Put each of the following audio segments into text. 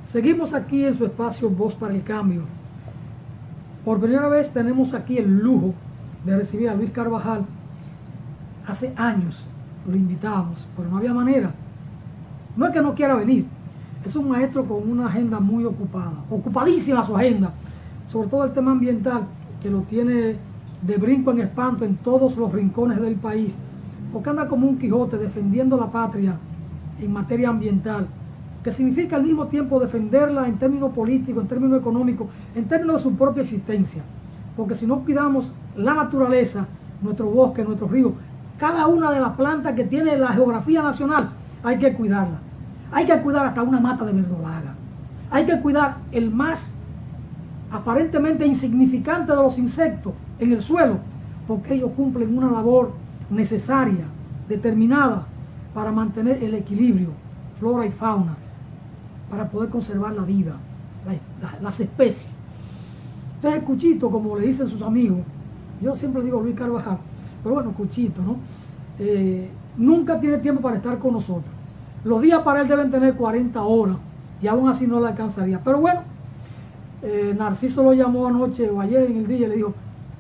Seguimos aquí en su espacio Voz para el Cambio. Por primera vez tenemos aquí el lujo de recibir a Luis Carvajal. Hace años lo invitábamos, pero no había manera. No es que no quiera venir, es un maestro con una agenda muy ocupada, ocupadísima su agenda, sobre todo el tema ambiental, que lo tiene de brinco en espanto en todos los rincones del país, porque anda como un Quijote defendiendo la patria en materia ambiental, que significa al mismo tiempo defenderla en términos políticos, en términos económicos, en términos de su propia existencia. Porque si no cuidamos la naturaleza, nuestro bosque, nuestros ríos, cada una de las plantas que tiene la geografía nacional, hay que cuidarla. Hay que cuidar hasta una mata de verdolaga. Hay que cuidar el más aparentemente insignificante de los insectos en el suelo, porque ellos cumplen una labor necesaria, determinada, para mantener el equilibrio, flora y fauna, para poder conservar la vida, las especies. Entonces Cuchito, como le dicen sus amigos, yo siempre digo Luis Carvajal, pero bueno, Cuchito, ¿no? Nunca tiene tiempo para estar con nosotros. Los días para él deben tener 40 horas y aún así no le alcanzaría. Pero bueno, Narciso lo llamó anoche o ayer en el día y le dijo,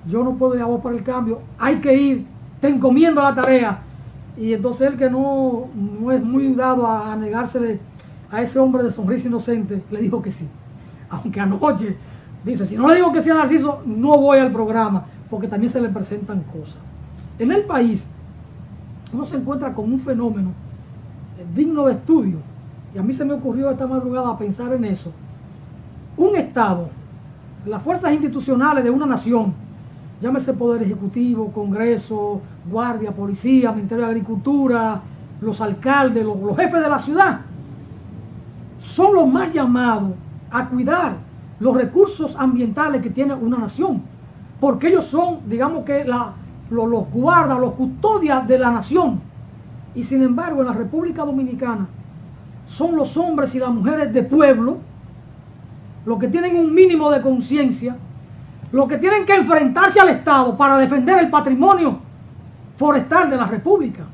yo no puedo ir a Voz para el Cambio, hay que ir, te encomiendo la tarea. Y entonces él, que no es muy dado a negársele a ese hombre de sonrisa inocente, le dijo que sí. Aunque anoche dice, si no le digo que sí a Narciso, no voy al programa, porque también se le presentan cosas. En el país uno se encuentra con un fenómeno digno de estudio, y a mí se me ocurrió esta madrugada pensar en eso. Un Estado, las fuerzas institucionales de una nación, llámese Poder Ejecutivo, Congreso, Guardia, Policía, Ministerio de Agricultura, los alcaldes, los jefes de la ciudad, son los más llamados a cuidar los recursos ambientales que tiene una nación, porque ellos son, digamos que los guardas, los custodias de la nación. Y sin embargo, en la República Dominicana son los hombres y las mujeres de pueblo los que tienen un mínimo de conciencia, los que tienen que enfrentarse al Estado para defender el patrimonio forestal de la República,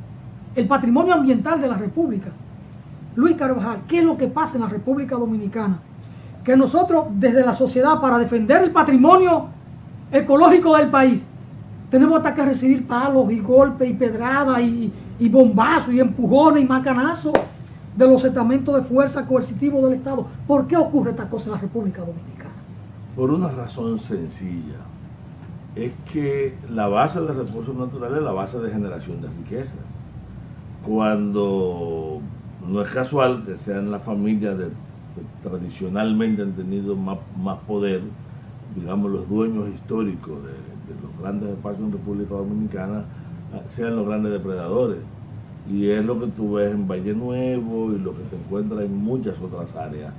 el patrimonio ambiental de la República. Luis Carvajal, ¿qué es lo que pasa en la República Dominicana? Que nosotros, desde la sociedad, para defender el patrimonio ecológico del país, tenemos hasta que recibir palos y golpes y pedradas y bombazos y empujones y macanazos de los estamentos de fuerza coercitivos del Estado. ¿Por qué ocurre esta cosa en la República Dominicana? Por una razón sencilla. Es que la base de recursos naturales es la base de generación de riquezas. Cuando no es casual que sean las familias que tradicionalmente han tenido más poder, digamos los dueños históricos de los grandes espacios en República Dominicana, sean los grandes depredadores. Y es lo que tú ves en Valle Nuevo y lo que te encuentras en muchas otras áreas.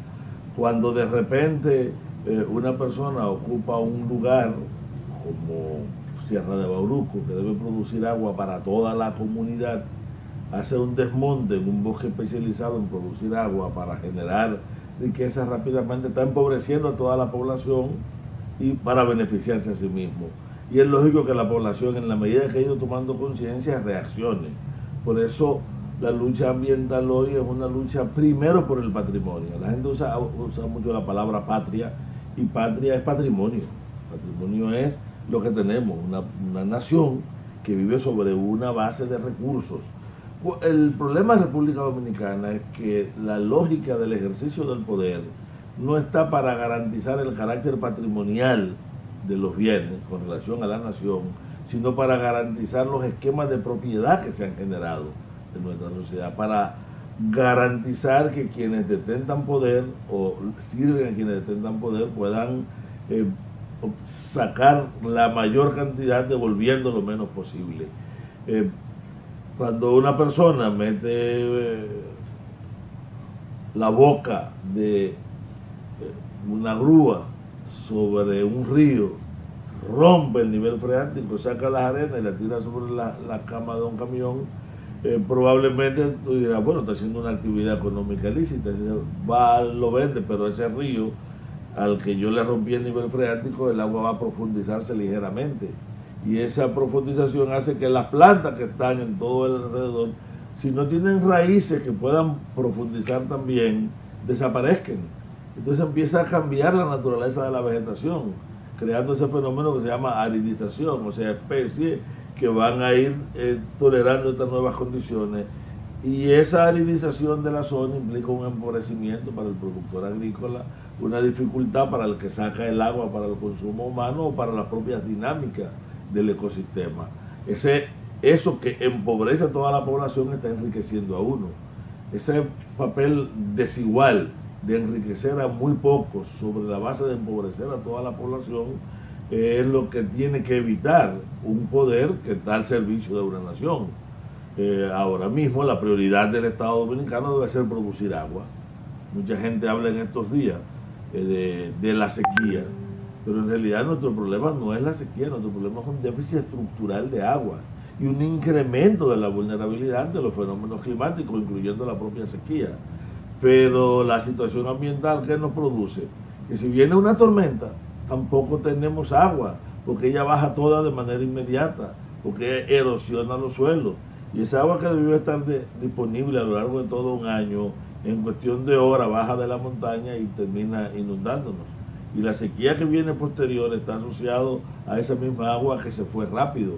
Cuando de repente una persona ocupa un lugar como Sierra de Bauruco, que debe producir agua para toda la comunidad, hace un desmonte en un bosque especializado en producir agua para generar riqueza rápidamente, está empobreciendo a toda la población y para beneficiarse a sí mismo. Y es lógico que la población, en la medida que ha ido tomando conciencia, reaccione. Por eso la lucha ambiental hoy es una lucha primero por el patrimonio. La gente usa mucho la palabra patria, y patria es patrimonio. Patrimonio es lo que tenemos, una nación que vive sobre una base de recursos. El problema de República Dominicana es que la lógica del ejercicio del poder no está para garantizar el carácter patrimonial de los bienes con relación a la nación, sino para garantizar los esquemas de propiedad que se han generado en nuestra sociedad, para garantizar que quienes detentan poder o sirven a quienes detentan poder puedan sacar la mayor cantidad devolviendo lo menos posible. Cuando una persona mete la boca de una grúa sobre un río, rompe el nivel freático, saca las arenas y la tira sobre la cama de un camión, probablemente tú dirás, bueno, está haciendo una actividad económica lícita, va, lo vende, pero ese río al que yo le rompí el nivel freático, el agua va a profundizarse ligeramente. Y esa profundización hace que las plantas que están en todo el alrededor, si no tienen raíces que puedan profundizar también, desaparezcan. Entonces empieza a cambiar la naturaleza de la vegetación, creando ese fenómeno que se llama aridización, o sea, especies que van a ir tolerando estas nuevas condiciones. Y esa aridización de la zona implica un empobrecimiento para el productor agrícola, una dificultad para el que saca el agua para el consumo humano o para las propias dinámicas del ecosistema. Eso que empobrece a toda la población está enriqueciendo a uno. Ese papel desigual de enriquecer a muy pocos sobre la base de empobrecer a toda la población es lo que tiene que evitar un poder que está al servicio de una nación. Ahora mismo la prioridad del Estado Dominicano debe ser producir agua. Mucha gente habla en estos días de la sequía, pero en realidad nuestro problema no es la sequía, nuestro problema es un déficit estructural de agua y un incremento de la vulnerabilidad de los fenómenos climáticos, incluyendo la propia sequía. Pero la situación ambiental que nos produce, que si viene una tormenta, tampoco tenemos agua, porque ella baja toda de manera inmediata, porque erosiona los suelos. Y esa agua que debió estar disponible a lo largo de todo un año, en cuestión de horas baja de la montaña y termina inundándonos. Y la sequía que viene posterior está asociado a esa misma agua que se fue rápido.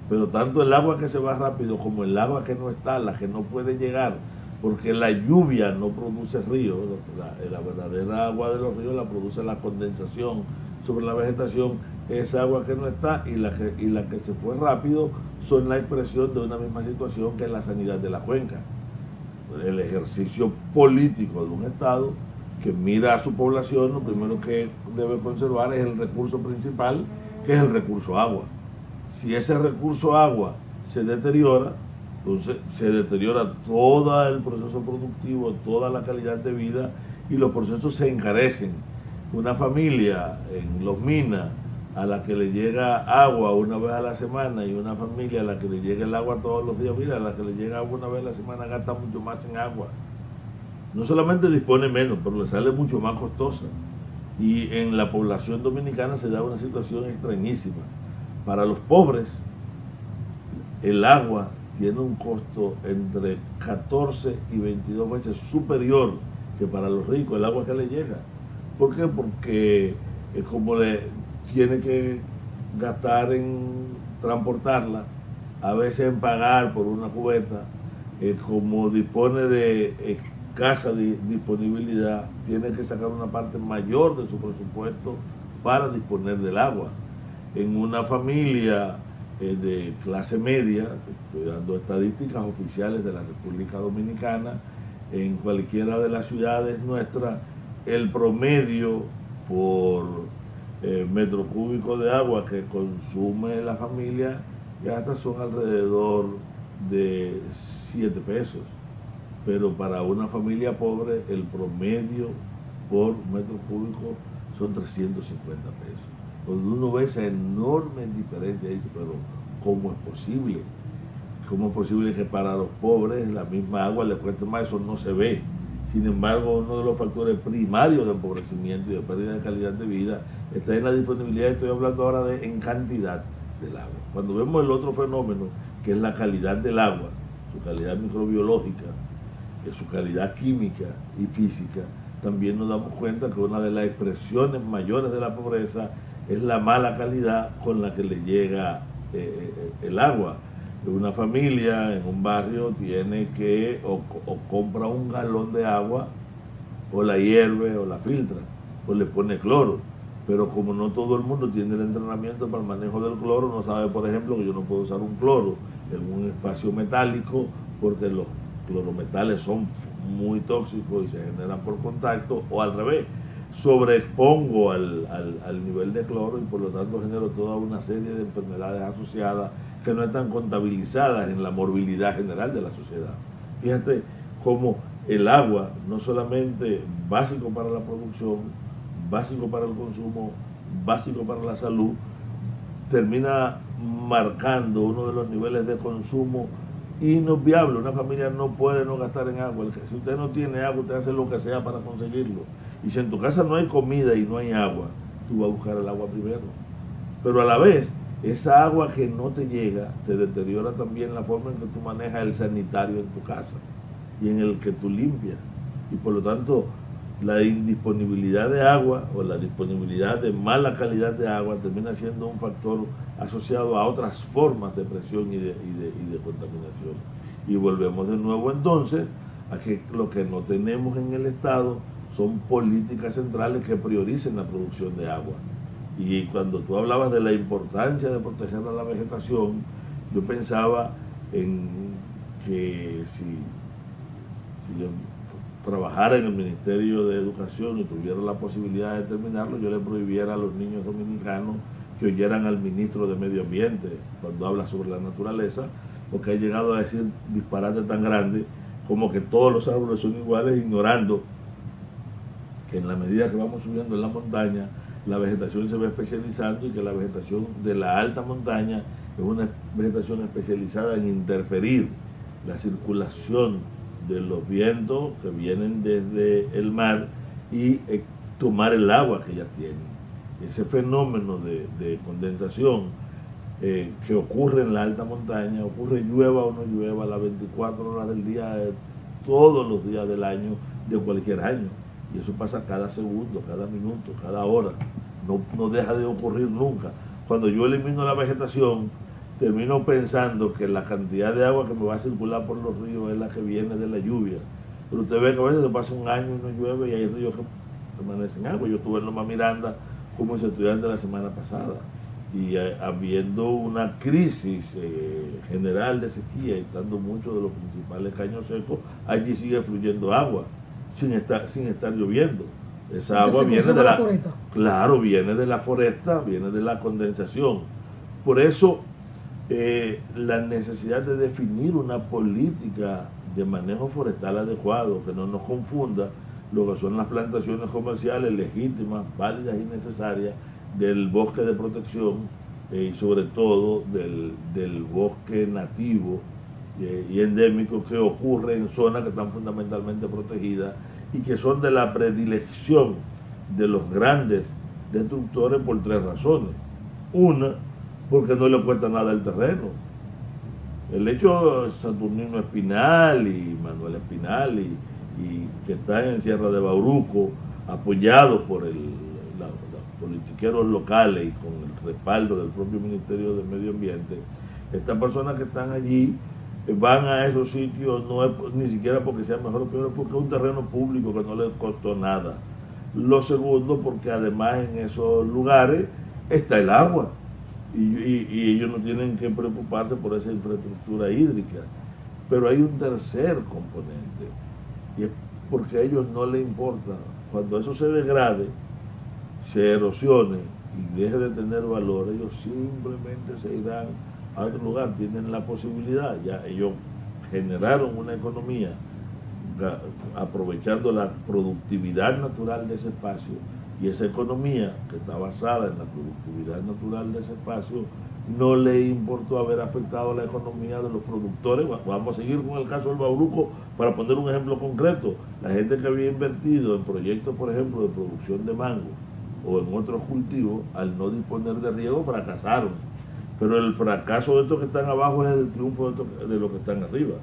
Pero tanto el agua que se va rápido como el agua que no está, la que no puede llegar, porque la lluvia no produce ríos, la verdadera agua de los ríos la produce la condensación sobre la vegetación, esa agua que no está y la que se fue rápido son la expresión de una misma situación que es la sanidad de la cuenca. El ejercicio político de un Estado que mira a su población, lo primero que debe conservar es el recurso principal, que es el recurso agua. Si ese recurso agua se deteriora, entonces se deteriora todo el proceso productivo, toda la calidad de vida y los procesos se encarecen. Una familia en Los Minas a la que le llega agua una vez a la semana y una familia a la que le llega el agua todos los días, mira, a la que le llega agua una vez a la semana gasta mucho más en agua. No solamente dispone menos, pero le sale mucho más costosa. Y en la población dominicana se da una situación extrañísima. Para los pobres, el agua tiene un costo entre 14 y 22 veces superior que para los ricos, el agua que le llega. ¿Por qué? Porque como le tiene que gastar en transportarla, a veces en pagar por una cubeta, como dispone de escasa disponibilidad, tiene que sacar una parte mayor de su presupuesto para disponer del agua. En una familia de clase media, estoy dando estadísticas oficiales de la República Dominicana, en cualquiera de las ciudades nuestras, el promedio por metro cúbico de agua que consume la familia gasta son alrededor de 7 pesos. Pero para una familia pobre, el promedio por metro cúbico son 350 pesos. Cuando uno ve esa enorme diferencia, dice, pero ¿cómo es posible? ¿Cómo es posible que para los pobres la misma agua les cueste más? Eso no se ve. Sin embargo, uno de los factores primarios de empobrecimiento y de pérdida de calidad de vida está en la disponibilidad, estoy hablando ahora en cantidad del agua. Cuando vemos el otro fenómeno, que es la calidad del agua, su calidad microbiológica, su calidad química y física, también nos damos cuenta que una de las expresiones mayores de la pobreza es la mala calidad con la que le llega el agua. Una familia en un barrio tiene que o compra un galón de agua o la hierve o la filtra o le pone cloro, pero como no todo el mundo tiene el entrenamiento para el manejo del cloro, no sabe, por ejemplo, que yo no puedo usar un cloro en un espacio metálico porque los clorometales son muy tóxicos y se generan por contacto, o al revés, sobreexpongo al nivel de cloro y por lo tanto genero toda una serie de enfermedades asociadas que no están contabilizadas en la morbilidad general de la sociedad. Fíjate cómo el agua, no solamente básico para la producción, básico para el consumo, básico para la salud, termina marcando uno de los niveles de consumo inobviable. Una familia no puede no gastar en agua. Si usted no tiene agua, usted hace lo que sea para conseguirlo. Y si en tu casa no hay comida y no hay agua, tú vas a buscar el agua primero. Pero a la vez, esa agua que no te llega, te deteriora también la forma en que tú manejas el sanitario en tu casa y en el que tú limpias. Y por lo tanto, la indisponibilidad de agua o la disponibilidad de mala calidad de agua termina siendo un factor asociado a otras formas de presión y de contaminación. Y volvemos de nuevo entonces a que lo que no tenemos en el Estado son políticas centrales que prioricen la producción de agua. Y cuando tú hablabas de la importancia de proteger a la vegetación, yo pensaba en que si yo trabajara en el Ministerio de Educación y tuviera la posibilidad de terminarlo, yo le prohibiera a los niños dominicanos que oyeran al ministro de Medio Ambiente cuando habla sobre la naturaleza, porque ha llegado a decir disparates tan grandes como que todos los árboles son iguales, ignorando que en la medida que vamos subiendo en la montaña, la vegetación se va especializando y que la vegetación de la alta montaña es una vegetación especializada en interferir la circulación de los vientos que vienen desde el mar y tomar el agua que ellas tienen. Ese fenómeno de condensación que ocurre en la alta montaña, ocurre llueva o no llueva, las 24 horas del día, todos los días del año, de cualquier año. Y eso pasa cada segundo, cada minuto, cada hora. No deja de ocurrir nunca. Cuando yo elimino la vegetación, termino pensando que la cantidad de agua que me va a circular por los ríos es la que viene de la lluvia. Pero usted ve que a veces se pasa un año y no llueve y hay ríos que permanecen agua. Yo estuve en Loma Miranda como estudiante la semana pasada y habiendo una crisis general de sequía y estando muchos de los principales caños secos, allí sigue fluyendo agua sin estar lloviendo. Esa agua viene de la foresta. Claro, viene de la foresta, viene de la condensación. Por eso la necesidad de definir una política de manejo forestal adecuado, que no nos confunda lo que son las plantaciones comerciales legítimas, válidas y necesarias del bosque de protección y sobre todo del bosque nativo y endémico que ocurre en zonas que están fundamentalmente protegidas y que son de la predilección de los grandes destructores por tres razones. Una, porque no le cuesta nada el terreno. El hecho de Saturnino Espinal y Manuel Espinal y que están en Sierra de Bauruco, apoyados por los politiqueros locales y con el respaldo del propio Ministerio de Medio Ambiente, estas personas que están allí van a esos sitios no es ni siquiera porque sea mejor o peor, porque es un terreno público que no les costó nada. Lo segundo, porque además en esos lugares está el agua y ellos no tienen que preocuparse por esa infraestructura hídrica. Pero hay un tercer componente y es porque a ellos no les importa. Cuando eso se degrade, se erosione y deje de tener valor, ellos simplemente se irán a otro lugar. Tienen la posibilidad, ya ellos generaron una economía aprovechando la productividad natural de ese espacio, y esa economía que está basada en la productividad natural de ese espacio no le importó haber afectado la economía de los productores. Vamos a seguir con el caso del Bauruco para poner un ejemplo concreto. La gente que había invertido en proyectos, por ejemplo, de producción de mango o en otros cultivos, al no disponer de riego, fracasaron. Pero el fracaso de estos que están abajo es el triunfo de los que están arriba.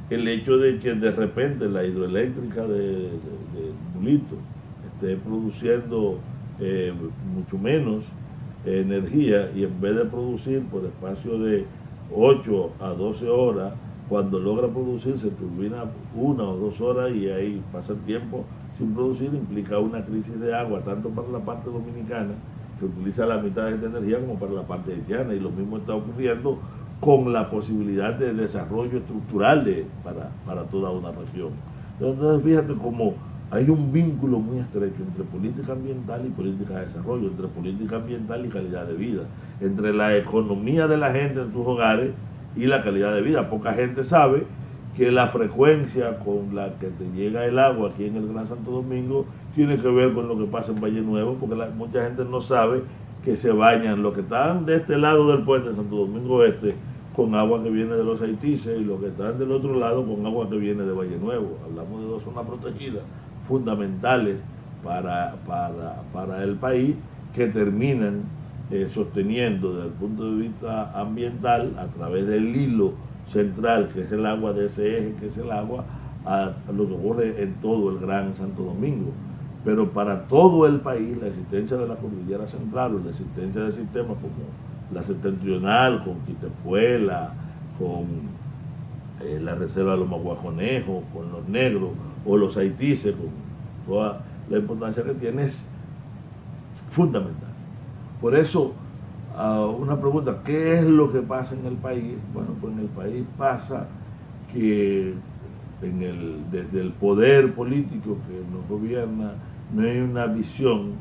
El hecho de que de repente la hidroeléctrica de Bulito esté produciendo mucho menos energía, y en vez de producir por espacio de 8 a 12 horas, cuando logra producir se turbina 1 o 2 horas y ahí pasa el tiempo sin producir, implica una crisis de agua tanto para la parte dominicana, que utiliza la mitad de esta energía, como para la parte haitiana, y lo mismo está ocurriendo con la posibilidad de desarrollo estructural para toda una región. Entonces fíjate cómo hay un vínculo muy estrecho entre política ambiental y política de desarrollo, entre política ambiental y calidad de vida, entre la economía de la gente en sus hogares y la calidad de vida. Poca gente sabe que la frecuencia con la que te llega el agua aquí en el Gran Santo Domingo tiene que ver con lo que pasa en Valle Nuevo, porque mucha gente no sabe que se bañan los que están de este lado del puente de Santo Domingo Este con agua que viene de los Haitises y los que están del otro lado con agua que viene de Valle Nuevo. Hablamos de dos zonas protegidas fundamentales para el país, que terminan sosteniendo desde el punto de vista ambiental, a través del hilo central que es el agua, de ese eje que es el agua, a lo que ocurre en todo el Gran Santo Domingo. pero para todo el país la existencia de la cordillera central o la existencia de sistemas como la septentrional, con Quitepuela, con la reserva de los maguajonejos, con los negros, o los haitises, con toda la importancia que tiene, es fundamental. Por eso, una pregunta, ¿qué es lo que pasa en el país? Bueno, pues en el país pasa que desde el poder político que nos gobierna no hay una visión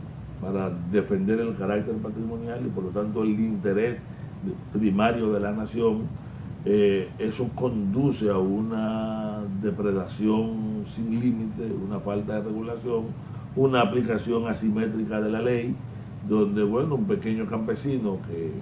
para defender el carácter patrimonial y por lo tanto el interés primario de la nación. Eso conduce a una depredación sin límite, una falta de regulación, una aplicación asimétrica de la ley, donde, bueno, un pequeño campesino que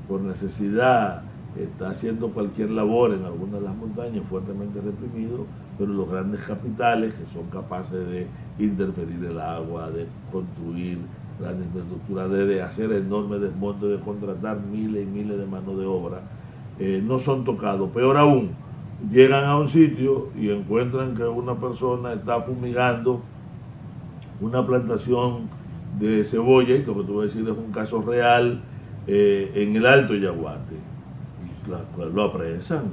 por necesidad está haciendo cualquier labor en alguna de las montañas, fuertemente reprimido, pero los grandes capitales que son capaces de interferir el agua, de construir grandes infraestructuras, de hacer enormes desmontes, de contratar miles y miles de mano de obra, no son tocados. Peor aún, llegan a un sitio y encuentran que una persona está fumigando una plantación de cebolla, y lo que te voy a decir es un caso real, en el Alto Yaguate. Y lo apresan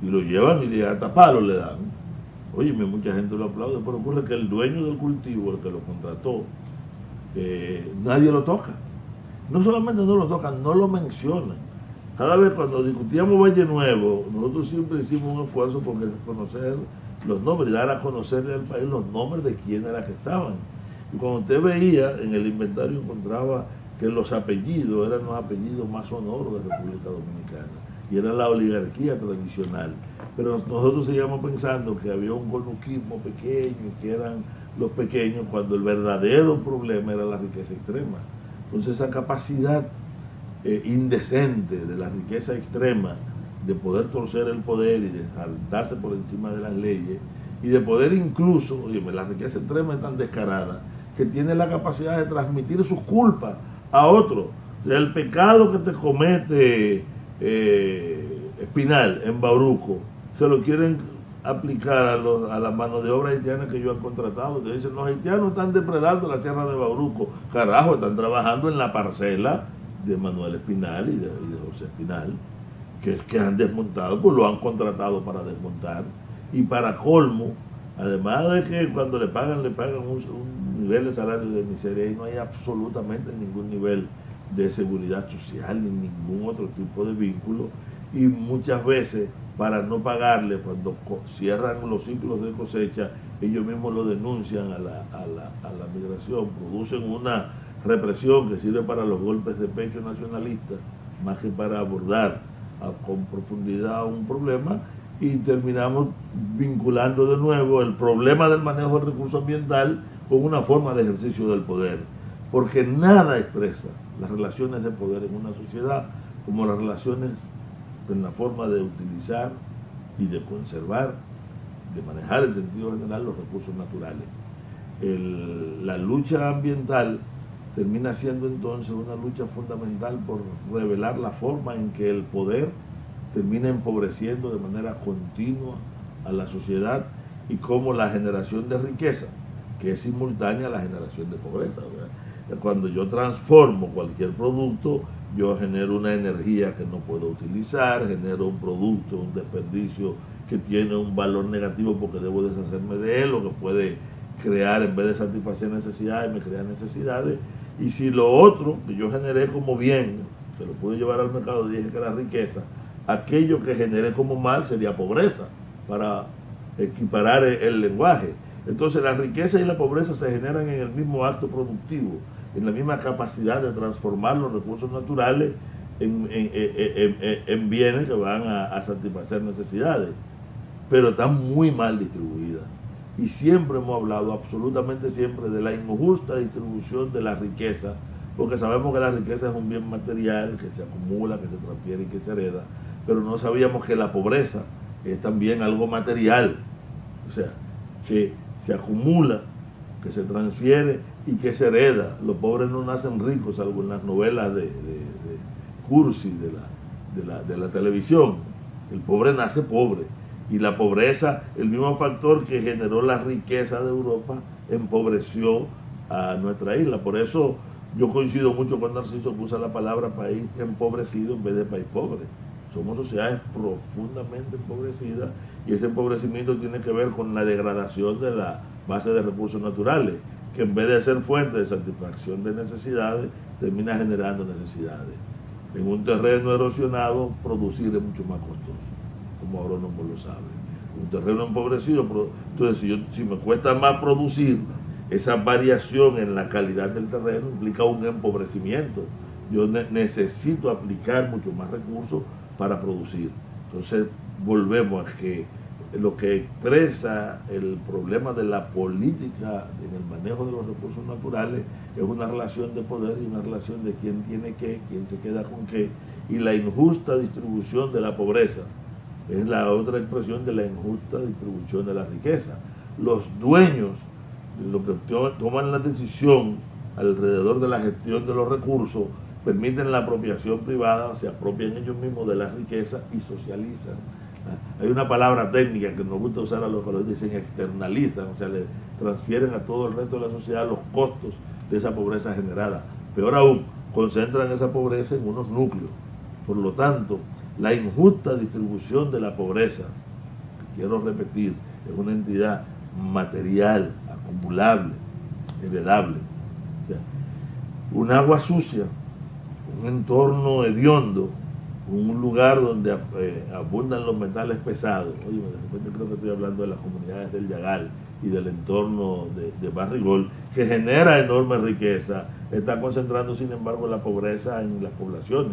y lo llevan y hasta palo le dan. Oye, mucha gente lo aplaude, pero ocurre que el dueño del cultivo, el que lo contrató, nadie lo toca. No solamente no lo tocan, no lo mencionan. Cada vez cuando discutíamos Valle Nuevo, nosotros siempre hicimos un esfuerzo por conocer los nombres, dar a conocerle al país los nombres de quién era que estaban. Y cuando usted veía en el inventario, encontraba que los apellidos eran los apellidos más sonoros de República Dominicana y era la oligarquía tradicional. Pero nosotros seguíamos pensando que había un conuquismo pequeño, que eran los pequeños, cuando el verdadero problema era la riqueza extrema. Entonces esa capacidad indecente de la riqueza extrema, de poder torcer el poder y de saltarse por encima de las leyes, y de poder incluso, oye, la riqueza extrema es tan descarada que tiene la capacidad de transmitir sus culpas a otros. O sea, el pecado que te comete Espinal en Bauruco, se lo quieren aplicar a la mano de obra haitiana que ellos han contratado. Te dicen, los haitianos están depredando la sierra de Bauruco. Carajo, están trabajando en la parcela de Manuel Espinal y de José Espinal, que han desmontado, pues lo han contratado para desmontar. Y para colmo, además de que cuando le pagan un nivel de salario de miseria, y no hay absolutamente ningún nivel de seguridad social ni ningún otro tipo de vínculo, y muchas veces para no pagarle, cuando cierran los ciclos de cosecha, ellos mismos lo denuncian a la migración, producen una represión que sirve para los golpes de pecho nacionalistas, más que para abordar con profundidad un problema, y terminamos vinculando de nuevo el problema del manejo del recurso ambiental con una forma de ejercicio del poder, porque nada expresa las relaciones de poder en una sociedad como las relaciones en la forma de utilizar y de conservar, de manejar en sentido general los recursos naturales. La lucha ambiental termina siendo entonces una lucha fundamental por revelar la forma en que el poder termina empobreciendo de manera continua a la sociedad y cómo la generación de riqueza, que es simultánea a la generación de pobreza, ¿verdad? Cuando yo transformo cualquier producto, yo genero una energía que no puedo utilizar, genero un producto, un desperdicio que tiene un valor negativo porque debo deshacerme de él, o que puede crear, en vez de satisfacer necesidades, me crea necesidades. Y si lo otro que yo generé como bien, que lo pude llevar al mercado, dije que era riqueza, aquello que generé como mal sería pobreza, para equiparar el lenguaje. Entonces la riqueza y la pobreza se generan en el mismo acto productivo, en la misma capacidad de transformar los recursos naturales en bienes que van a satisfacer necesidades, pero están muy mal distribuidas. Y siempre hemos hablado, absolutamente siempre, de la injusta distribución de la riqueza, porque sabemos que la riqueza es un bien material que se acumula, que se transfiere y que se hereda, pero no sabíamos que la pobreza es también algo material, o sea, que se acumula, que se transfiere y que se hereda. Los pobres no nacen ricos, salvo en las novelas de Cursi, de la televisión. El pobre nace pobre. Y la pobreza, el mismo factor que generó la riqueza de Europa, empobreció a nuestra isla. Por eso yo coincido mucho con Narciso, que usa la palabra país empobrecido en vez de país pobre. Somos sociedades profundamente empobrecidas y ese empobrecimiento tiene que ver con la degradación de la base de recursos naturales, que en vez de ser fuente de satisfacción de necesidades, termina generando necesidades. En un terreno erosionado, producir es mucho más costoso, como agrónomos lo saben. Un terreno empobrecido, entonces si me cuesta más producir, esa variación en la calidad del terreno implica un empobrecimiento. Yo necesito aplicar mucho más recursos para producir. Entonces volvemos a que lo que expresa el problema de la política en el manejo de los recursos naturales es una relación de poder y una relación de quién tiene qué, quién se queda con qué, y la injusta distribución de la pobreza es la otra expresión de la injusta distribución de la riqueza. Los dueños, los que toman la decisión alrededor de la gestión de los recursos, permiten la apropiación privada, se apropian ellos mismos de la riqueza y socializan. Hay una palabra técnica que nos gusta usar a los que los dicen externalizan, o sea, le transfieren a todo el resto de la sociedad los costos de esa pobreza generada. Peor aún, concentran esa pobreza en unos núcleos. Por lo tanto, la injusta distribución de la pobreza, quiero repetir, es una entidad material, acumulable, heredable. O sea, un agua sucia, un entorno hediondo, un lugar donde abundan los metales pesados. Oye, de repente creo que estoy hablando de las comunidades del Yagal y del entorno de Barrigol, que genera enorme riqueza, está concentrando sin embargo la pobreza en las poblaciones.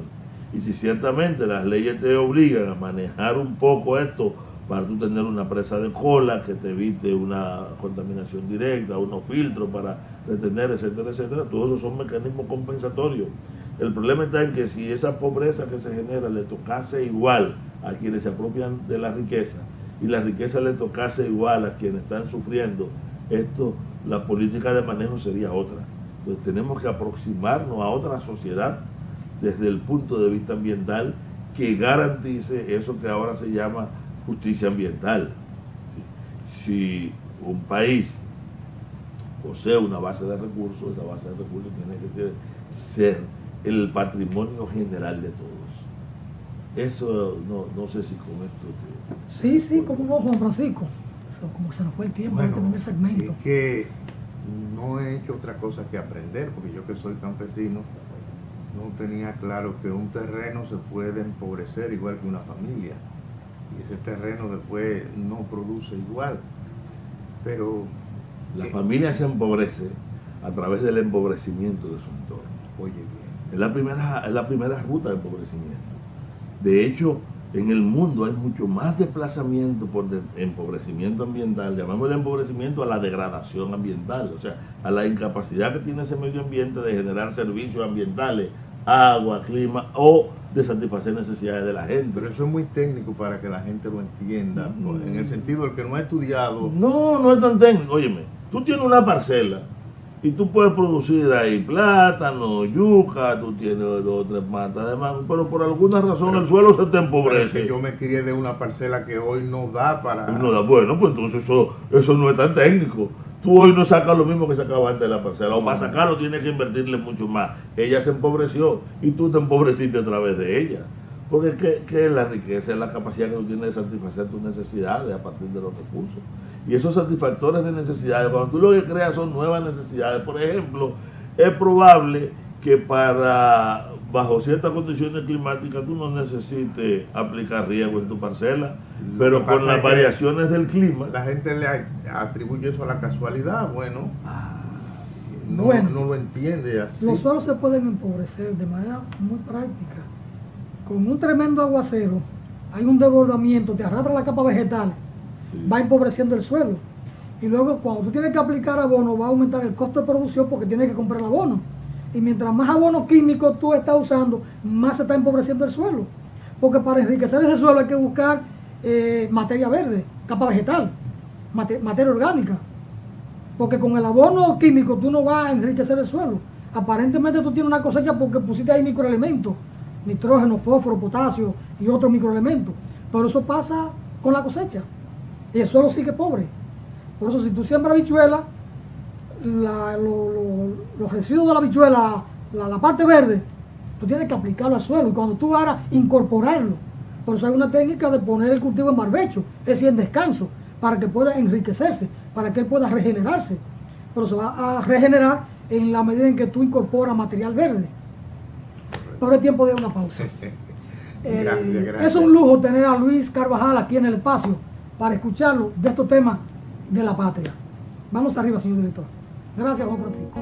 Y si ciertamente las leyes te obligan a manejar un poco esto para tú tener una presa de cola que te evite una contaminación directa, unos filtros para retener, etcétera, etcétera, todos esos son mecanismos compensatorios. El problema está en que si esa pobreza que se genera le tocase igual a quienes se apropian de la riqueza y la riqueza le tocase igual a quienes están sufriendo, la política de manejo sería otra. Entonces tenemos que aproximarnos a otra sociedad desde el punto de vista ambiental que garantice eso que ahora se llama justicia ambiental. Si un país posee una base de recursos, esa base de recursos tiene que ser el patrimonio general de todos. Eso no sé si con esto Sí, como no, Juan Francisco. Eso, como se nos fue el tiempo en este primer segmento. Es que no he hecho otra cosa que aprender, porque yo que soy campesino no tenía claro que un terreno se puede empobrecer igual que una familia, y ese terreno después no produce igual. Pero la familia se empobrece a través del empobrecimiento de su entorno. Oye, bien. Es la primera ruta de empobrecimiento. De hecho, en el mundo hay mucho más desplazamiento por empobrecimiento ambiental, llamamos el empobrecimiento a la degradación ambiental, o sea, a la incapacidad que tiene ese medio ambiente de generar servicios ambientales, agua, clima, o de satisfacer necesidades de la gente. Pero eso es muy técnico para que la gente lo entienda, en el sentido del que no ha estudiado. No es tan técnico. Óyeme, tú tienes una parcela y tú puedes producir ahí plátano, yuca, tú tienes 2 o 3 matas de mango, pero por alguna razón el suelo se te empobrece. Yo me crié de una parcela que hoy no da para... Bueno, pues entonces eso no es tan técnico. Tú hoy no sacas lo mismo que sacabas antes de la parcela, o para sacarlo tienes que invertirle mucho más. Ella se empobreció y tú te empobreciste a través de ella. Porque ¿qué es la riqueza? Es la capacidad que tú tienes de satisfacer tus necesidades a partir de los recursos. Y esos satisfactores de necesidades, cuando tú lo que creas son nuevas necesidades. Por ejemplo, es probable que bajo ciertas condiciones climáticas tú no necesites aplicar riego en tu parcela, pero con las variaciones del clima... La gente le atribuye eso a la casualidad, no lo entiende así. Los suelos se pueden empobrecer de manera muy práctica. Con un tremendo aguacero, hay un desbordamiento, te arrastra la capa vegetal, sí, va empobreciendo el suelo. Y luego cuando tú tienes que aplicar abono, va a aumentar el costo de producción porque tienes que comprar el abono. Y mientras más abono químico tú estás usando, más se está empobreciendo el suelo. Porque para enriquecer ese suelo hay que buscar materia verde, capa vegetal, materia orgánica. Porque con el abono químico tú no vas a enriquecer el suelo. Aparentemente tú tienes una cosecha porque pusiste ahí microelementos, nitrógeno, fósforo, potasio y otros microelementos. Pero eso pasa con la cosecha. Y el suelo sigue pobre. Por eso si tú siembras habichuelas, los residuos de la habichuela, la parte verde, tú tienes que aplicarlo al suelo y cuando tú hagas, incorporarlo. Por eso hay una técnica de poner el cultivo en barbecho, es decir, en descanso, para que pueda enriquecerse, para que él pueda regenerarse. Pero se va a regenerar en la medida en que tú incorporas material verde. Ahora es tiempo de una pausa. Gracias. Es un lujo tener a Luis Carvajal aquí en el espacio para escucharlo de estos temas de la patria. Vamos arriba, señor director. Gracias, Juan Francisco.